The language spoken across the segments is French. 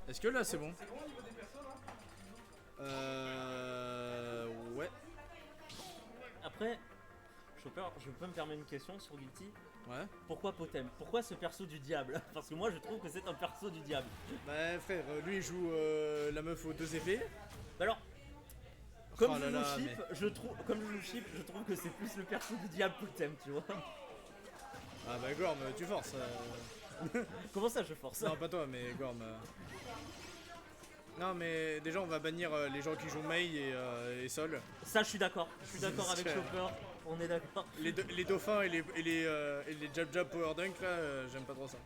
Est-ce que là c'est bon? Ouais. Après, Chopper, je peux me permettre une question sur Guilty. Ouais. Pourquoi Potem? Pourquoi ce perso du diable? Parce que moi je trouve que c'est un perso du diable. Bah frère, lui il joue la meuf aux 2 épées. Bah alors, comme Oh je là joue là, Chip, je trouve que c'est plus le perso du diable Potem, tu vois. Ah bah Gorm, tu forces. Comment ça je force? Non, pas toi, mais Gorm. Non, mais déjà on va bannir les gens qui jouent Mei et Sol. Ça je suis d'accord. Je suis d'accord avec C'est- Chopper. On est d'accord. Les dauphins et les jab jab power dunk là, j'aime pas trop ça.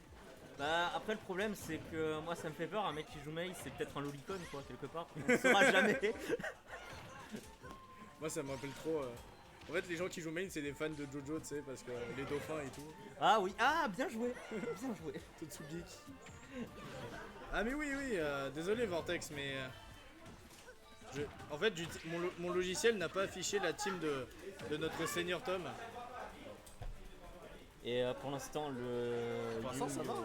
Bah après le problème c'est que moi ça me fait peur, un mec qui joue Mei c'est peut-être un lolicon quoi quelque part. On ne saura jamais. Moi ça me rappelle trop. En fait, les gens qui jouent main, c'est des fans de Jojo, tu sais, parce que les dauphins et tout. Ah oui, ah bien joué. Bien joué. Totsugeek. Ah, mais oui, oui, désolé Vortex, mais. En fait, mon logiciel n'a pas affiché la team de notre seigneur Tom. Et pour l'instant le. Pour l'instant, ça va, hein.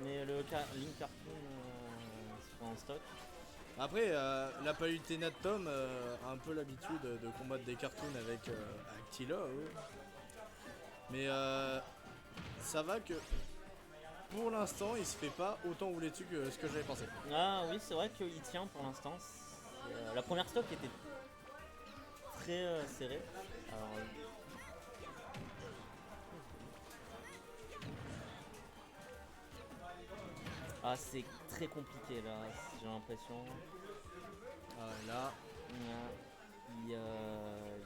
Mais le Link Cartoon sera en stock. Après, la palutena de Tom a un peu l'habitude de combattre des cartoons avec Tila. Mais ça va que pour l'instant, il se fait pas autant rouler dessus que ce que j'avais pensé. Ah oui, c'est vrai qu'il tient pour l'instant. La première stock était très serrée. Alors, ah, c'est très compliqué là, j'ai l'impression. Là, Il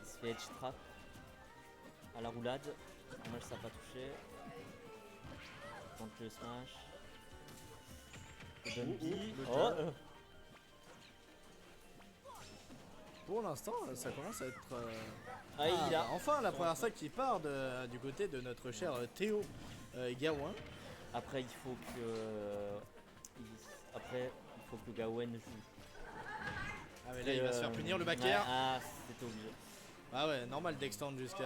se fait edge trap à la roulade. Dommage, ça n'a pas touché. Tente le smash. Dumpy. le Oh, jab. Pour l'instant, ça commence à être. Ah, il a. Enfin, la première sac qui part du côté de notre cher Théo Gawain. Après, il faut que. Après, il faut que Gawain joue. Ah, mais là, il va se faire punir le back air. Ah, c'était obligé. Ah ouais, normal d'extendre jusqu'à.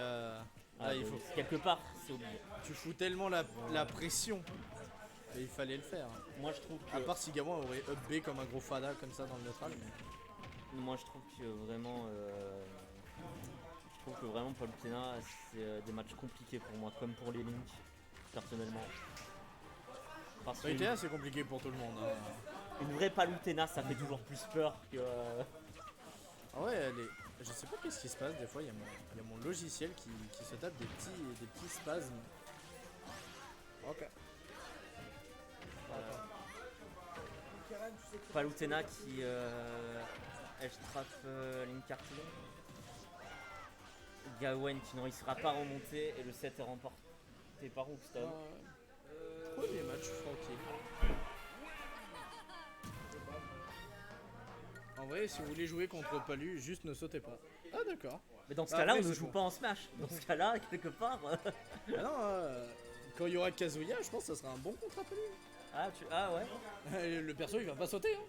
Là, il faut. Quelque part, c'est obligé. Tu fous tellement la pression. Et il fallait le faire. Moi, je trouve que. À part si Gawain aurait up B comme un gros fada comme ça dans le neutral. Mais... Moi, je trouve que vraiment. Je trouve que vraiment Palutena, c'est des matchs compliqués pour moi, comme pour les Link, personnellement. Parce que Palutena, c'est compliqué pour tout le monde. Hein. une vraie Palutena, ça fait toujours plus peur que. Ah ouais, je sais pas qu'est-ce qui se passe, des fois il y a mon logiciel qui se tape des petits spasmes. Ok. Palutena qui edge trap Link Cartoon. Gawain qui ne réussira pas à remonter et le set est remporté par Hookstone. Premier match tranquille. En vrai, si vous voulez jouer contre Palu, juste ne sautez pas. Ah d'accord. Mais dans ce Ah, cas-là, après, on ne c'est joue bon. pas en Smash. Dans ce cas-là, quelque part. Ah non, quand il y aura Kazuya, je pense que ça sera un bon contre Palu. Ah ouais. Le perso il va pas sauter. Hein.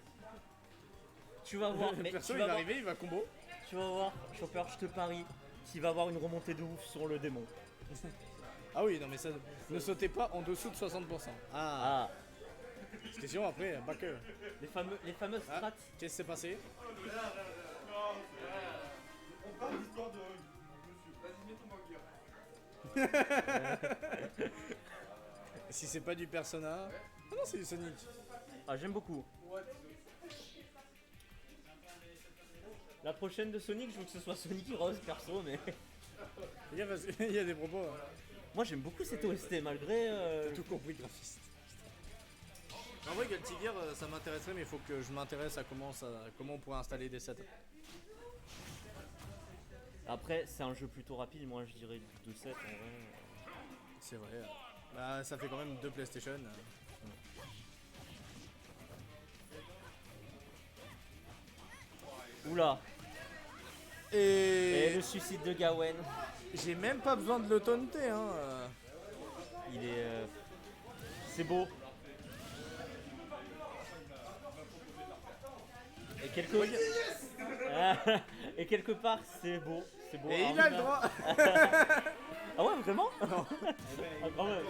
Tu vas voir. Le Mais perso tu il vas va voir. arriver, il va combo. Tu vas voir, Chopper, je te parie qu'il va avoir une remontée de ouf sur le démon. Ah oui, non mais ça, ne sautez pas en dessous de 60%. Ah, Ah, question après, pas que. les fameuses Ah, strats. qu'est-ce qui s'est passé? On parle d'histoire de monsieur. Vas-y, mets ton banger. Si c'est pas du Persona... Ah non, c'est du Sonic. Ah, j'aime beaucoup. La prochaine de Sonic, je veux que ce soit Sonic Heroes perso, mais Les gars, parce qu'il y a des propos. Hein. moi j'aime beaucoup cette OST malgré. T'as tout compris, graphiste. En vrai, Guilty Gear, ça m'intéresserait, mais il faut que je m'intéresse à comment on pourrait installer des sets. Après, c'est un jeu plutôt rapide, moi je dirais 2-7 en vrai. C'est vrai. Bah, ça fait quand même 2 PlayStation. Oula, et Et le suicide de Gawain, j'ai même pas besoin de le taunter. Hein. il est. C'est beau. Et et quelque part, c'est beau. C'est beau. Et Alors, il a le droit. Ah ouais, vraiment? Non. Ah, quand même.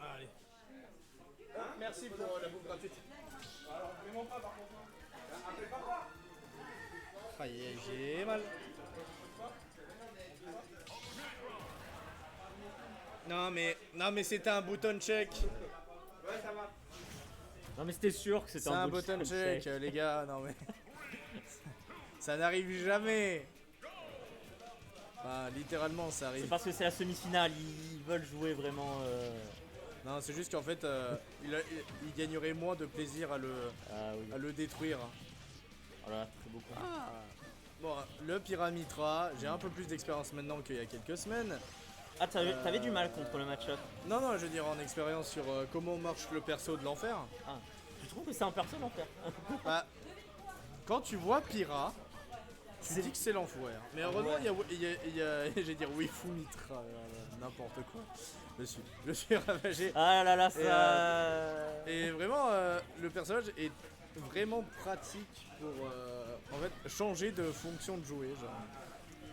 Allez. Merci pour la bouffe gratuite. Alors, vraiment pas par contre. Appelez papa. Aïe, j'ai mal. Non mais c'était un button check. Ouais, ça va. Non mais c'était sûr que c'était C'est un button check, les gars. Non mais ça n'arrive jamais. Enfin, littéralement, ça C'est arrive. parce que c'est la semi-finale, ils veulent jouer vraiment. Non, c'est juste qu'en fait, il gagnerait moins de plaisir à Ah oui. le détruire. Voilà, très beaucoup. Ah. Bon, le Pyramitra, j'ai un peu plus d'expérience maintenant qu'il y a quelques semaines. Ah, t'avais du mal contre le match-up. Non, je veux dire en expérience sur comment marche le perso de l'enfer. Ah, je trouve que c'est un perso l'enfer. Bah, quand tu vois Pyra, tu C'est- dis que c'est l'enfoiré. Mais heureusement, Ouais. il y a j'allais dire Wifu Mitra, n'importe quoi. Je suis ravagé. Ah là là, ça. Et vraiment, le personnage est vraiment pratique pour en fait changer de fonction de jouer. Genre.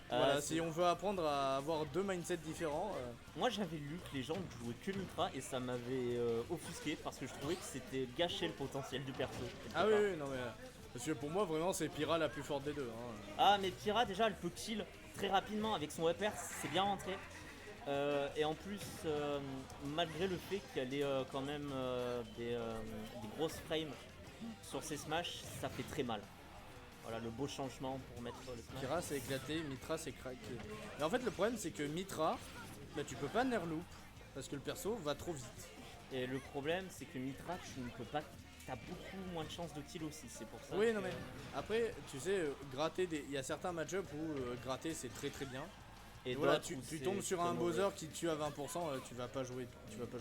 Voilà, c'est- si on veut apprendre à avoir deux mindsets différents. Moi j'avais lu que les gens ne jouaient que Mitra et ça m'avait offusqué parce que je trouvais que c'était gâcher le potentiel du perso. quelque Ah oui, part. oui, non mais. Parce que pour moi, vraiment, c'est Pyra la plus forte des deux. Hein. Ah mais Pyra déjà elle peut kill très rapidement avec son upper, c'est bien rentré. Et en plus, malgré le fait qu'elle ait quand même des grosses frames sur ses smash, ça fait très mal. Voilà le beau changement pour mettre le smash. Pyra c'est éclaté, Mitra c'est craqué. Mais en fait, le problème, c'est que Mitra, bah, tu peux pas nerloop parce que le perso va trop vite. Et le problème c'est que Mitra tu ne peux pas. T'as beaucoup moins de chances de kill aussi, c'est pour ça. Oui, que- non mais après, tu sais, gratter des. Il y a certains match-up où gratter c'est très très bien. Et Et voilà, d'autres tu où tu c'est tombes sur très un mauvais. Bowser qui te tue à 20%, tu vas pas jouer Mitra.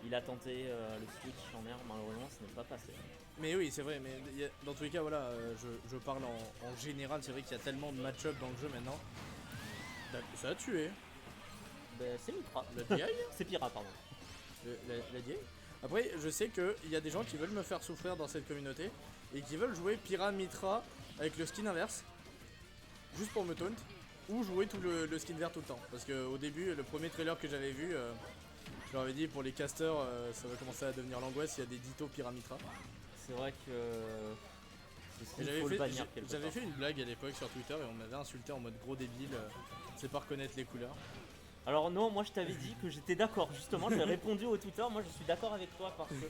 Il a tenté le switch en air, malheureusement ce n'est pas passé. Mais oui, c'est vrai, mais dans tous les cas, voilà, je parle en général, c'est vrai qu'il y a tellement de match-up dans le jeu maintenant. Ça a tué. Ben, c'est Mitra. La DI C'est Pyra, pardon. la DI. Après, je sais qu'il y a des gens qui veulent me faire souffrir dans cette communauté et qui veulent jouer Pyra Mitra avec le skin inverse, juste pour me taunt, ou jouer tout le skin vert tout le temps. Parce qu'au début, le premier trailer que j'avais vu, je leur avais dit pour les casters, ça va commencer à devenir l'angoisse, il y a des ditos Pyra Mitra. C'est vrai que. Et Il faut le bannir quelque j'avais part. fait une blague à l'époque sur Twitter et on m'avait insulté en mode gros débile, c'est pas reconnaître les couleurs. Alors non, moi je t'avais dit que j'étais d'accord, justement, j'avais répondu au Twitter, moi je suis d'accord avec toi parce que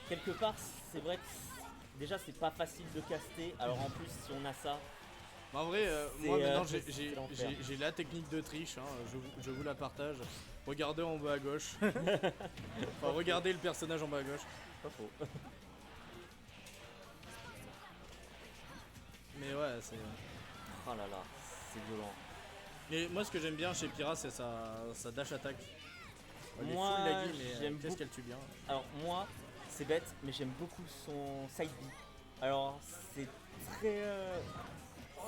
quelque part c'est vrai que déjà c'est pas facile de caster, alors en plus si on a ça, Mais en vrai, C'est, moi maintenant c'est l'enfer. j'ai la technique de triche, hein, je vous la partage. Regardez en bas à gauche. Enfin, regardez le personnage en bas à gauche. pas faux. Mais ouais, c'est. Oh là là, c'est violent. Mais moi, ce que j'aime bien chez Pyra, c'est sa dash attack. Elle est Moi, full laggy, mais j'aime qu'est-ce beaucoup- qu'elle tue bien. Alors moi, c'est bête, mais j'aime beaucoup son side B. Alors c'est très...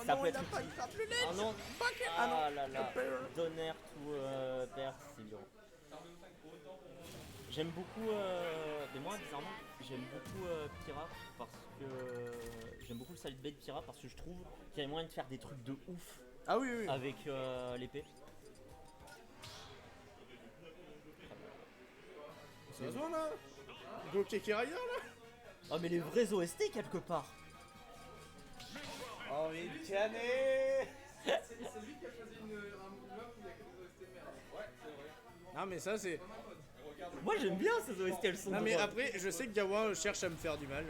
ça peut être utile. Ah non, ah là là, donner tout père, c'est violent. J'aime beaucoup, mais moi bizarrement, j'aime beaucoup Pyra parce que j'aime beaucoup le side B de Pyra parce que je trouve qu'il y a moyen de faire des trucs de ouf Ah oui, oui. avec l'épée. Ça se voit là Go Keke Rider là. Oh mais les vrais OST quelque part. Oh mais cané. C'est lui qui a choisi un map où il y a que des OST de merde. Ouais, c'est vrai. Non mais ça c'est. Moi j'aime bien ces OST, elles sont Non mais drôles. après, je sais que Gawa cherche à me faire du mal.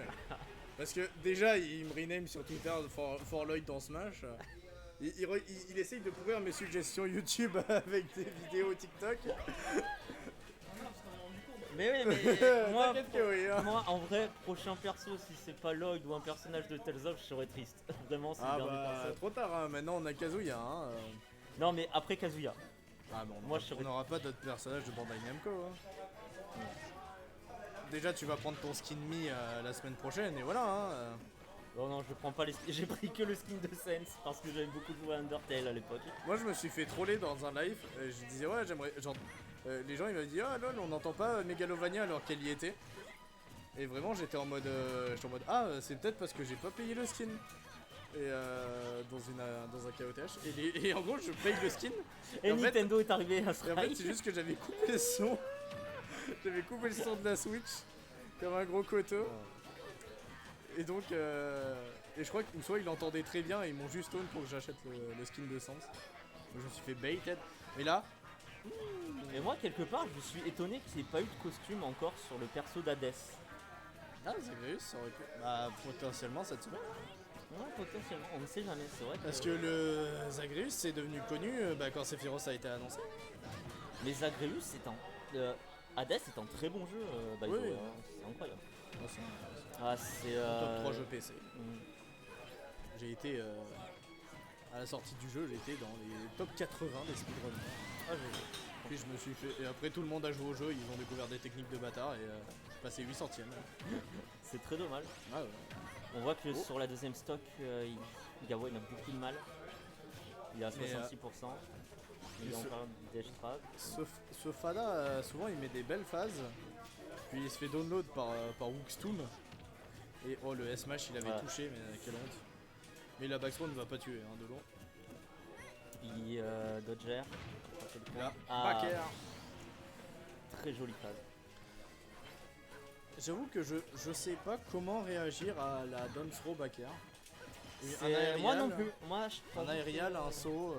Parce que déjà, il me rename sur Twitter for Lloyd dans Smash. Il essaye de pourrir mes suggestions YouTube avec des vidéos TikTok. Mais oui, mais moi, T'inquiète que oui. Hein. moi, en vrai, prochain perso, si c'est pas Lloyd ou un personnage de Tales of, je serais triste. Vraiment, c'est Ah le dernier bah, perso. trop tard, hein. Maintenant on a Kazuya. Hein. Non, mais après Kazuya. Ah bon, Moi, je serais- on n'aura pas d'autres personnages de Bandai Namco. Hein. Déjà, tu vas prendre ton skin Me la semaine prochaine et voilà. Hein. Non, non, je prends pas les skins. J'ai pris que le skin de Sense parce que j'avais beaucoup joué à Undertale à l'époque. Moi, je me suis fait troller dans un live. Je disais, ouais, j'aimerais. Genre, les gens ils m'avaient dit, ah lol, on n'entend pas Megalovania alors qu'elle y était. Et vraiment, j'étais en mode, c'est peut-être parce que j'ai pas payé le skin. Et dans un KOTH. Et en gros, je paye le skin. Et en fait- Nintendo est arrivé à ce Et en fait, rail. c'est juste que j'avais coupé le son. J'avais coupé le son de la Switch comme un gros coteau. Et donc, et je crois que soit ils l'entendaient très bien et ils m'ont juste own pour que j'achète le skin de Sans. Donc je me suis fait baited. Mais là, Et moi, quelque part, je suis étonné qu'il n'y ait pas eu de costume encore sur le perso d'Hadès. ah, Zagreus, ça aurait pu. Bah, potentiellement cette semaine. Non, potentiellement, on ne sait jamais, c'est vrai. Parce que le Zagreus c'est devenu connu quand Sephiroth a été annoncé. Mais Zagreus est un. Hades est un très bon jeu, by the Oui. way, hein, c'est incroyable. Moi, c'est Ah, c'est. un top 3 jeux PC. mm, J'ai été. À la sortie du jeu, j'ai été dans les top 80 des speedrunners. Ah, je- Puis je me suis fait. Et après, tout le monde a joué au jeu, ils ont découvert des techniques de bâtard et je suis passé 8 centièmes. C'est très dommage. Ah ouais. On voit que Oh. sur la deuxième stock, Gawa il a beaucoup de mal. Il est à 66%. Il est ce- encore des trap. Ce Fada, souvent il met des belles phases, puis il se fait download par Wookstoom. Et oh, le S-Mash il avait Ouais. touché, mais quelle honte. Mais la backthrow ne va pas tuer, hein, de long. Il dodger. Là, Ah, backer. très jolie phase. J'avoue que je sais pas comment réagir à la down throw backer. Moi non plus. Moi, je Un aérial, un saut,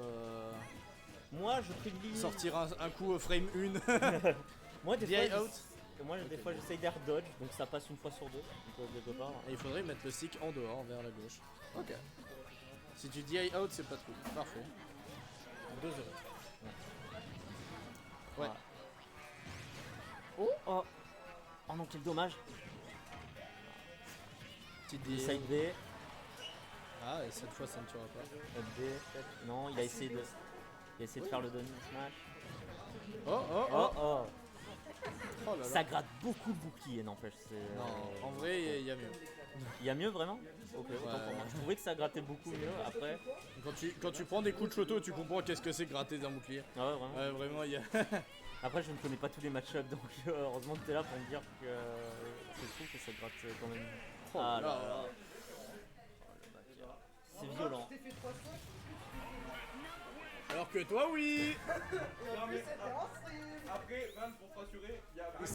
Moi, je privilégie. sortir un coup frame 1. Moi, des VI fois, out. Moi, des fois, j'essaye d'air dodge, donc ça passe une fois sur deux. Donc, quelque part. Et il faudrait mettre le stick en dehors, vers la gauche. Ok. Si tu DI out, c'est pas trop. Parfait. 2 euros. Ouais. Voilà. Oh, oh. Oh non, quel dommage. Petit Il DI. side B, Ah, et cette fois ça ne tuera pas. up B, peut-être. Non, il a essayé de faire le down smash. Oh, oh, Oh, oh. oh. Oh là là. Ça gratte beaucoup le bouclier, n'empêche. Non, en vrai, il y a mieux. Il y a mieux vraiment. Ok, autant Ouais. pour moi. Je trouvais que ça grattait beaucoup mieux. Après, Quand tu prends des coups de shoto, tu comprends qu'est-ce que c'est gratter d'un bouclier. ah ouais, vraiment. Ouais, vraiment, il y a. Après, je ne connais pas tous les match-ups, donc heureusement que tu es là pour me dire que je trouve que ça gratte quand même. Oh Ah là là là. là. C'est violent. Alors que toi, oui. Non, mais après, Van, pour te rassurer, il y a